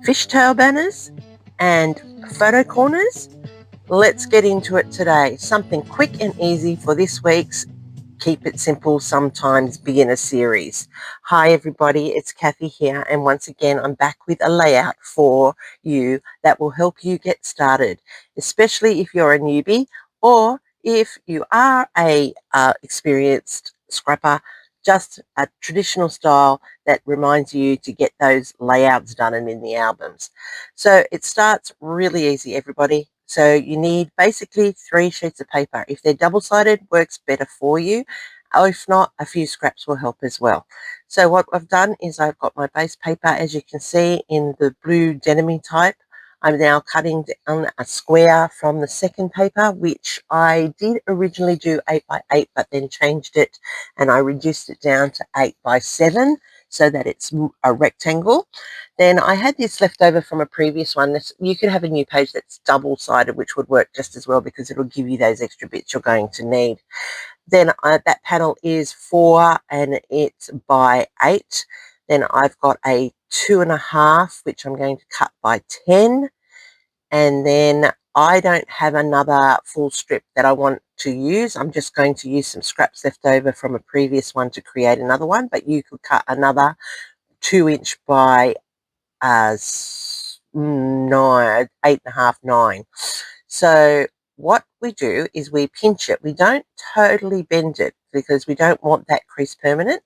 fishtail banners and photo corners. Let's get into it today. Something quick and easy for this week's Keep It Simple Sometimes Beginner series. Hi everybody, it's Kathy here, and once again I'm back with a layout for you that will help you get started, especially if you're a newbie or if you are a experienced scrapper, just a traditional style that reminds you to get those layouts done and in the albums. So it starts really easy, everybody. So you need basically 3 sheets of paper. If they're double-sided, works better for you. Or if not, a few scraps will help as well. So what I've done is I've got my base paper, as you can see, in the blue denim type. I'm now cutting down a square from the second paper, which I did originally do 8 by 8, but then changed it and I reduced it down to 8 by 7 so that it's a rectangle. Then I had this left over from a previous one. You could have a new page that's double-sided, which would work just as well because it'll give you those extra bits you're going to need. Then that panel is 4 and it's by 8. Then I've got a 2.5, which I'm going to cut by 10. And then I don't have another full strip that I want to use. I'm just going to use some scraps left over from a previous one to create another one, but you could cut another 2-inch by 9, 8.5, 9. So what we do is we pinch it. We don't totally bend it because we don't want that crease permanent.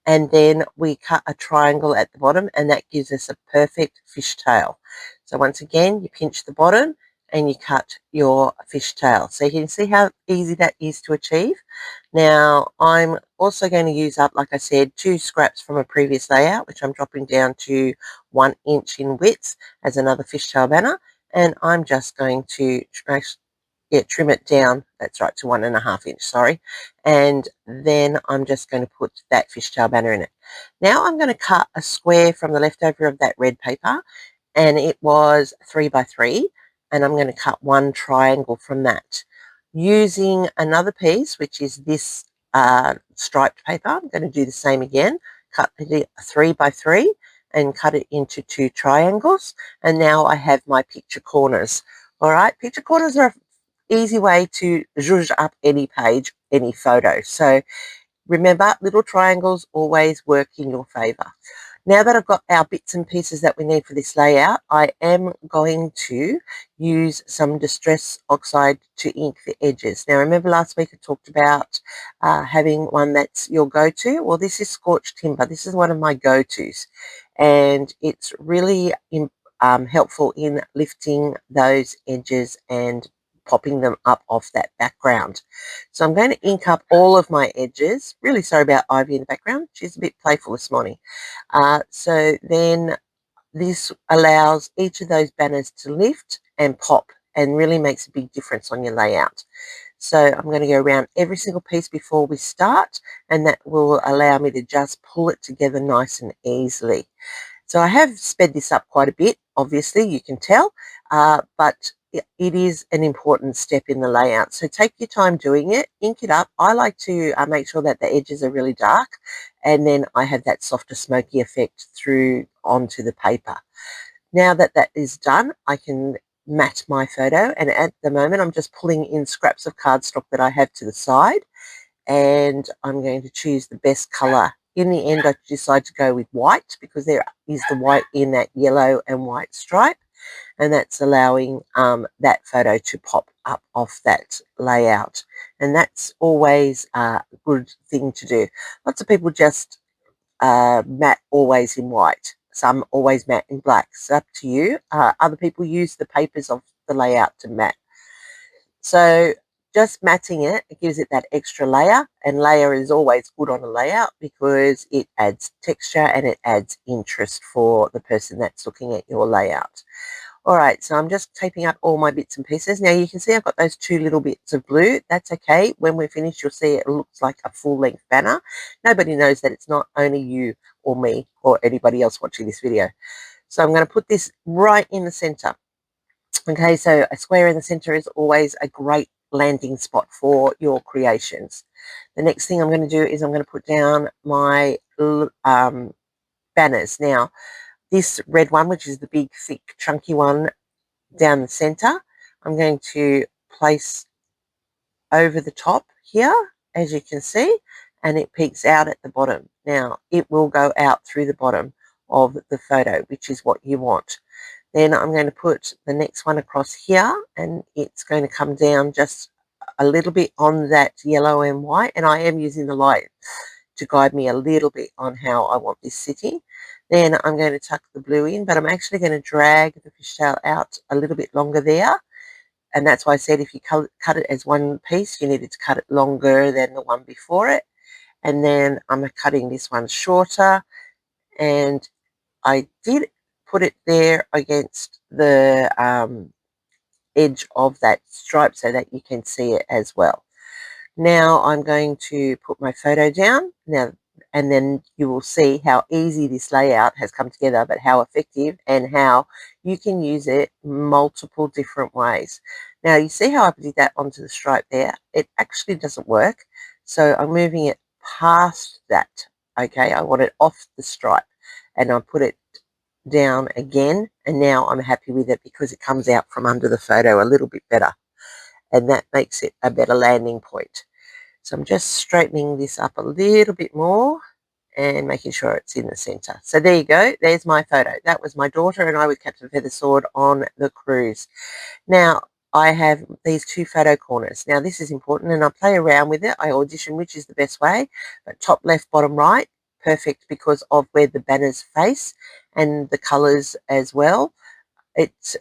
And then we cut a triangle at the bottom, and that gives us a perfect fishtail. So once again, you pinch the bottom and you cut your fishtail. So you can see how easy that is to achieve. Now I'm also going to use up, like I said, 2 scraps from a previous layout, which I'm dropping down to 1 inch in width as another fishtail banner. And I'm just going to trim it down, that's right, to 1.5 inch, sorry. And then I'm just going to put that fishtail banner in it. Now I'm going to cut a square from the leftover of that red paper, and it was 3 by 3, and I'm going to cut 1 triangle from that. Using another piece, which is this striped paper, I'm going to do the same again, cut it 3 by 3 and cut it into 2 triangles, and now I have my picture corners. All right, picture corners are easy way to zhuzh up any page, any photo. So remember, little triangles always work in your favor. Now that I've got our bits and pieces that we need for this layout, I am going to use some Distress Oxide to ink the edges. Now remember last week I talked about having one that's your go-to? Well, this is Scorched Timber. This is one of my go-tos, and it's really helpful in lifting those edges and popping them up off that background. So I'm going to ink up all of my edges. Really sorry about Ivy in the background. She's a bit playful this morning. So then this allows each of those banners to lift and pop and really makes a big difference on your layout. So I'm going to go around every single piece before we start, and that will allow me to just pull it together nice and easily. So I have sped this up quite a bit, obviously, you can tell, but it is an important step in the layout. So take your time doing it, ink it up. I like to make sure that the edges are really dark, and then I have that softer smoky effect through onto the paper. Now that that is done, I can mat my photo, and at the moment I'm just pulling in scraps of cardstock that I have to the side, and I'm going to choose the best colour. In the end, I decide to go with white because there is the white in that yellow and white stripe, and that's allowing that photo to pop up off that layout. And that's always a good thing to do. Lots of people just matte always in white. Some always matte in black. It's up to you. Other people use the papers of the layout to matte. So just matting it, it gives it that extra layer, and layer is always good on a layout because it adds texture and it adds interest for the person that's looking at your layout. All right, so I'm just taping up all my bits and pieces. Now you can see I've got those 2 little bits of blue. That's okay. When we're finished, you'll see it looks like a full-length banner. Nobody knows that it's not only you or me or anybody else watching this video. So I'm going to put this right in the center. Okay, so a square in the center is always a great landing spot for your creations. The next thing I'm going to do is I'm going to put down my banners. Now, this red one, which is the big, thick, chunky one down the center, I'm going to place over the top here, as you can see, and it peeks out at the bottom. Now, it will go out through the bottom of the photo, which is what you want. Then I'm going to put the next one across here, and it's going to come down just a little bit on that yellow and white, and I am using the light to guide me a little bit on how I want this sitting. Then I'm going to tuck the blue in, but I'm actually going to drag the fishtail out a little bit longer there, and that's why I said if you cut it as one piece, you needed to cut it longer than the one before it. And then I'm cutting this one shorter, and I did put it there against the edge of that stripe so that you can see it as well. Now I'm going to put my photo down now, and then you will see how easy this layout has come together, but how effective and how you can use it multiple different ways. Now you see how I did that onto the stripe there? It actually doesn't work. So I'm moving it past that. Okay, I want it off the stripe, and I'll put it down again, and now I'm happy with it because it comes out from under the photo a little bit better, and that makes it a better landing point. So I'm just straightening this up a little bit more and making sure it's in the center. So there you go. There's my photo. That was my daughter and I with Captain Feathersword on the cruise. Now, I have these two photo corners. Now, this is important, and I play around with it. I audition which is the best way, but top left, bottom right, perfect because of where the banners face and the colors as well. It's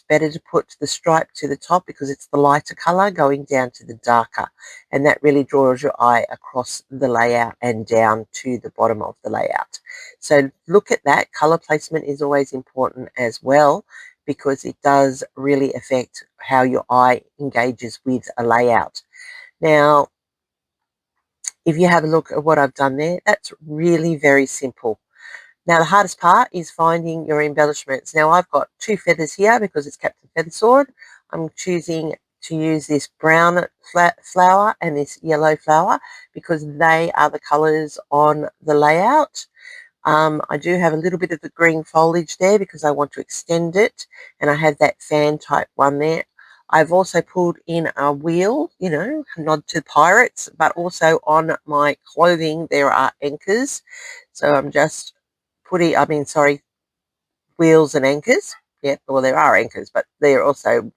better to put the stripe to the top because it's the lighter color going down to the darker, and that really draws your eye across the layout and down to the bottom of the layout. So look at that. Color placement is always important as well because it does really affect how your eye engages with a layout. Now, if you have a look at what I've done there, that's really very simple. Now, the hardest part is finding your embellishments. Now, I've got two feathers here because it's Captain Feathersword. I'm choosing to use this brown flower and this yellow flower because they are the colours on the layout. I do have a little bit of the green foliage there because I want to extend it, and I have that fan type one there. I've also pulled in a wheel, you know, nod to pirates, but also on my clothing there are anchors. So I'm just wheels and anchors. Yeah, well, there are anchors, but there are also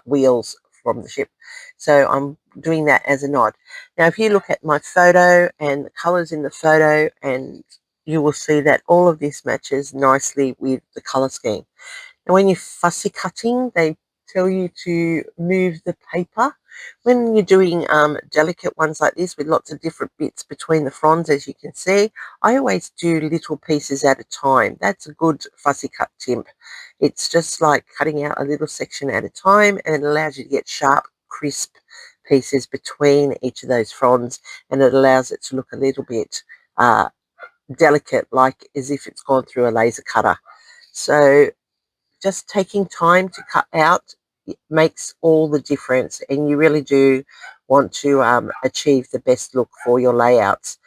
wheels from the ship. So I'm doing that as a nod. Now, if you look at my photo and the colours in the photo, and you will see that all of this matches nicely with the colour scheme. Now, when you're fussy cutting, they tell you to move the paper. When you're doing delicate ones like this with lots of different bits between the fronds, as you can see, I always do little pieces at a time. That's a good fussy cut tip. It's just like cutting out a little section at a time, and it allows you to get sharp, crisp pieces between each of those fronds, and it allows it to look a little bit delicate, like as if it's gone through a laser cutter. So just taking time to cut out, it makes all the difference, and you really do want to achieve the best look for your layouts.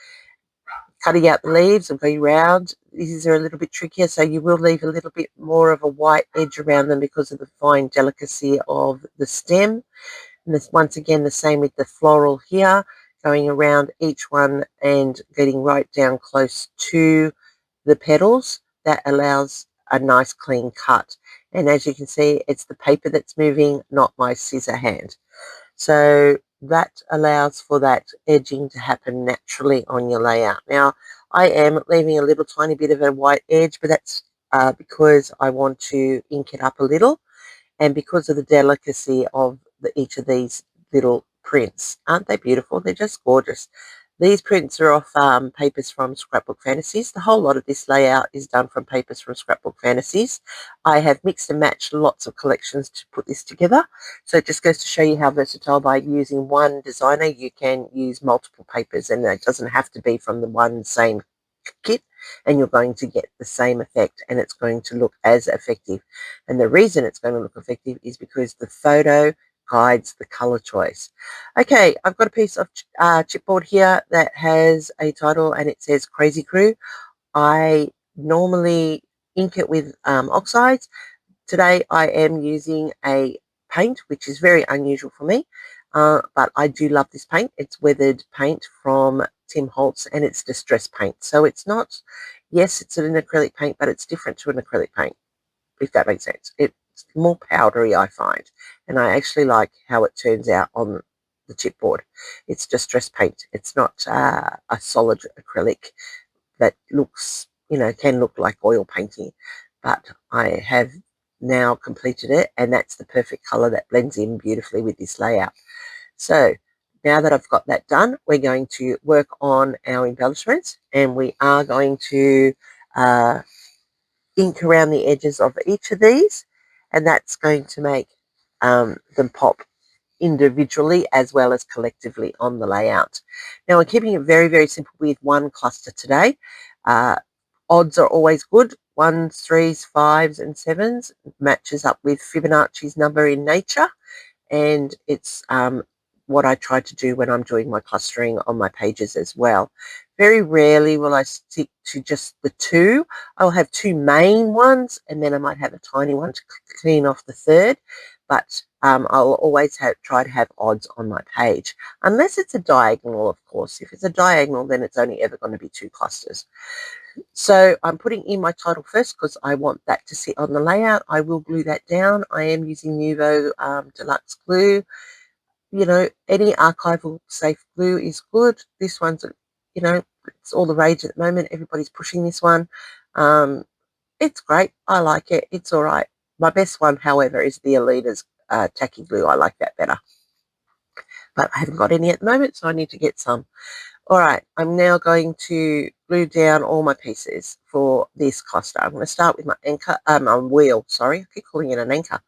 Cutting out the leaves and going round, these are a little bit trickier, so you will leave a little bit more of a white edge around them because of the fine delicacy of the stem. And this, once again, the same with the floral here, going around each one and getting right down close to the petals. That allows a nice clean cut. And as you can see, it's the paper that's moving, not my scissor hand. So that allows for that edging to happen naturally on your layout. Now, I am leaving a little tiny bit of a white edge, but that's because I want to ink it up a little, and because of the delicacy of each of these little prints. Aren't they beautiful? They're just gorgeous. These prints are off papers from Scrapbook Fantasies. The whole lot of this layout is done from papers from Scrapbook Fantasies. I have mixed and matched lots of collections to put this together. So it just goes to show you how versatile by using one designer you can use multiple papers, and it doesn't have to be from the one same kit, and you're going to get the same effect, and it's going to look as effective. And the reason it's going to look effective is because the photo guides the color choice. Okay, I've got a piece of chipboard here that has a title and it says Crazy Crew. I normally ink it with oxides. Today I am using a paint, which is very unusual for me, but I do love this paint. It's weathered paint from Tim Holtz, and it's distress paint. So it's not, yes, it's an acrylic paint, but it's different to an acrylic paint, if that makes sense. It's more powdery, I find, and I actually like how it turns out on the chipboard. It's distress paint. It's not a solid acrylic that looks, can look like oil painting, but I have now completed it, and that's the perfect color that blends in beautifully with this layout. So now that I've got that done, we're going to work on our embellishments, and we are going to uh, ink around the edges of each of these, and that's going to make them pop individually as well as collectively on the layout. Now, we're keeping it very, very simple with one cluster today. Odds are always good. Ones, threes, fives, and sevens matches up with Fibonacci's number in nature, and it's what I try to do when I'm doing my clustering on my pages as well. Very rarely will I stick to just the two. I'll have two main ones, and then I might have a tiny one to clean off the third, but I'll always try to have odds on my page, unless it's a diagonal, of course. If it's a diagonal, then it's only ever going to be two clusters. So I'm putting in my title first because I want that to sit on the layout. I will glue that down. I am using Nuvo Deluxe glue. Any archival safe glue is good. This one's, it's all the rage at the moment. Everybody's pushing this one. It's great. I like it. It's all right. My best one, however, is the Alita's tacky glue. I like that better. But I haven't got any at the moment, so I need to get some. All right, I'm now going to glue down all my pieces for this cluster. I'm going to start with my anchor, wheel, sorry. I keep calling it an anchor.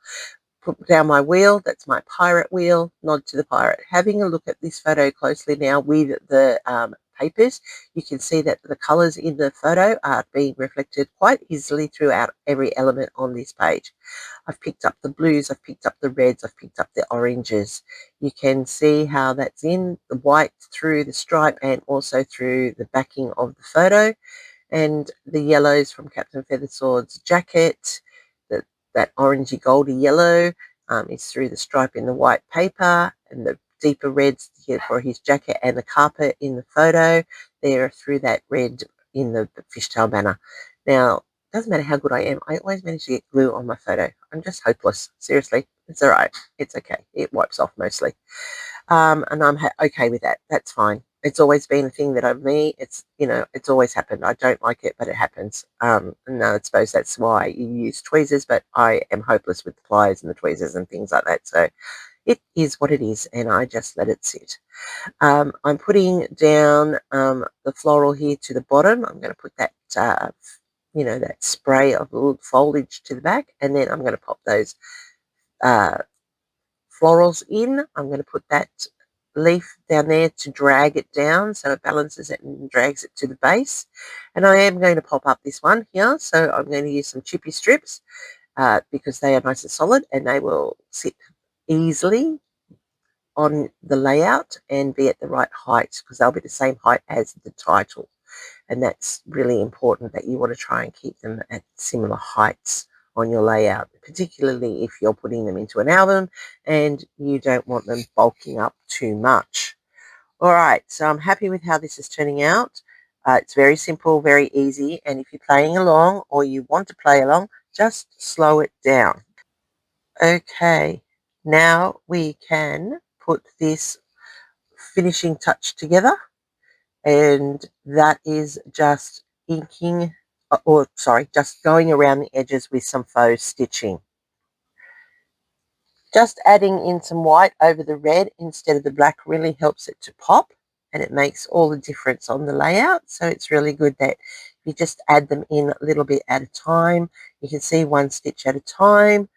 Put down my wheel. That's my pirate wheel. Nod to the pirate. Having a look at this photo closely now with the papers, you can see that the colours in the photo are being reflected quite easily throughout every element on this page. I've picked up the blues, I've picked up the reds, I've picked up the oranges. You can see how that's in the white through the stripe and also through the backing of the photo, and the yellows from Captain Feathersword's jacket. That orangey goldy yellow is through the stripe in the white paper, and the deeper reds here for his jacket and the carpet in the photo. They're through that red in the fishtail banner. Now, doesn't matter how good I am, I always manage to get glue on my photo. I'm just hopeless. Seriously, it's all right. It's okay. It wipes off mostly. And I'm okay with that. That's fine. It's always been a thing that of me. It's, it's always happened. I don't like it, but it happens. And I suppose that's why you use tweezers, but I am hopeless with the pliers and the tweezers and things like that. So it is what it is, and I just let it sit. I'm putting down the floral here to the bottom. I'm going to put that, that spray of little foliage to the back, and then I'm going to pop those florals in. I'm going to put that leaf down there to drag it down so it balances it and drags it to the base. And I am going to pop up this one here, so I'm going to use some chippy strips because they are nice and solid, and they will sit easily on the layout and be at the right height, because they'll be the same height as the title, and that's really important, that you want to try and keep them at similar heights on your layout, particularly if you're putting them into an album and you don't want them bulking up too much. All right, so I'm happy with how this is turning out. It's very simple, very easy, and if you're playing along or you want to play along, just slow it down. Okay, now we can put this finishing touch together, and that is just inking, just going around the edges with some faux stitching. Just adding in some white over the red instead of the black really helps it to pop, and it makes all the difference on the layout. So it's really good that you just add them in a little bit at a time. You can see one stitch at a time,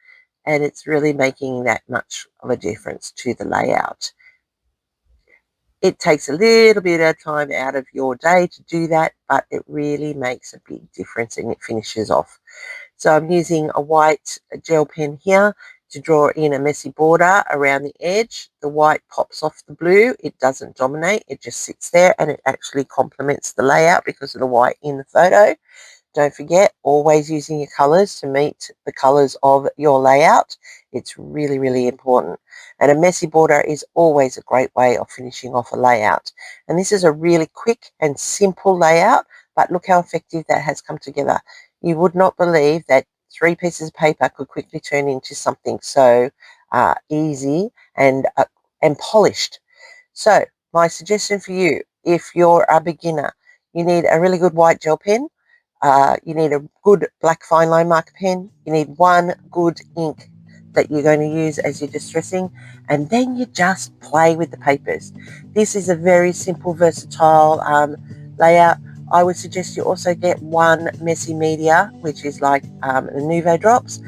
and it's really making that much of a difference to the layout. It takes a little bit of time out of your day to do that, but it really makes a big difference and it finishes off. So I'm using a white gel pen here to draw in a messy border around the edge. The white pops off the blue. It doesn't dominate. It just sits there, and it actually complements the layout because of the white in the photo. Don't forget, always using your colours to meet the colours of your layout. It's really, really important. And a messy border is always a great way of finishing off a layout. And this is a really quick and simple layout, but look how effective that has come together. You would not believe that 3 pieces of paper could quickly turn into something so easy and polished. So my suggestion for you, if you're a beginner, you need a really good white gel pen, you need a good black fine line marker pen, you need one good ink that you're going to use as you're distressing, and then you just play with the papers. This is a very simple, versatile layout. I would suggest you also get one messy media, which is like the Nuvo drops,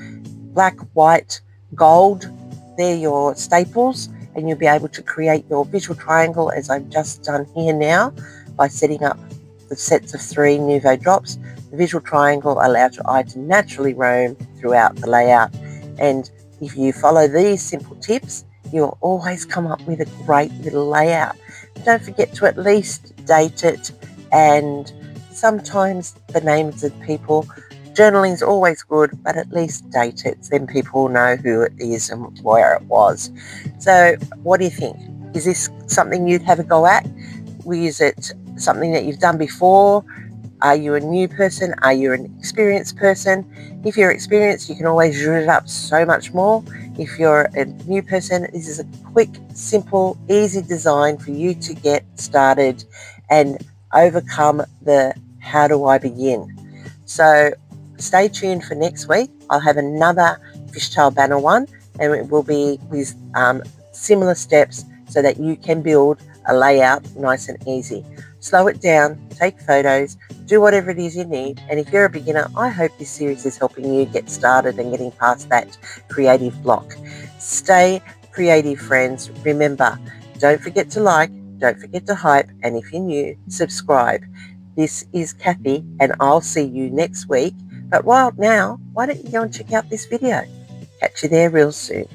black, white, gold. They're your staples, and you'll be able to create your visual triangle as I've just done here now by setting up the sets of 3 Nuvo drops. The visual triangle allows your eye to naturally roam throughout the layout, and if you follow these simple tips, you'll always come up with a great little layout. Don't forget to at least date it, and sometimes the names of people. Journaling is always good, but at least date it, then people know who it is and where it was. So what do you think? Is this something you'd have a go at? Is it something that you've done before? Are you a new person? Are you an experienced person? If you're experienced, you can always zhuzh it up so much more. If you're a new person, this is a quick, simple, easy design for you to get started and overcome the how do I begin. So stay tuned for next week. I'll have another fishtail banner one, and it will be with similar steps so that you can build a layout nice and easy. Slow it down, take photos, do whatever it is you need, and if you're a beginner, I hope this series is helping you get started and getting past that creative block. Stay creative, friends. Remember, don't forget to like, don't forget to hype, and if you're new, subscribe. This is Kathy, and I'll see you next week. But why don't you go and check out this video? Catch you there real soon.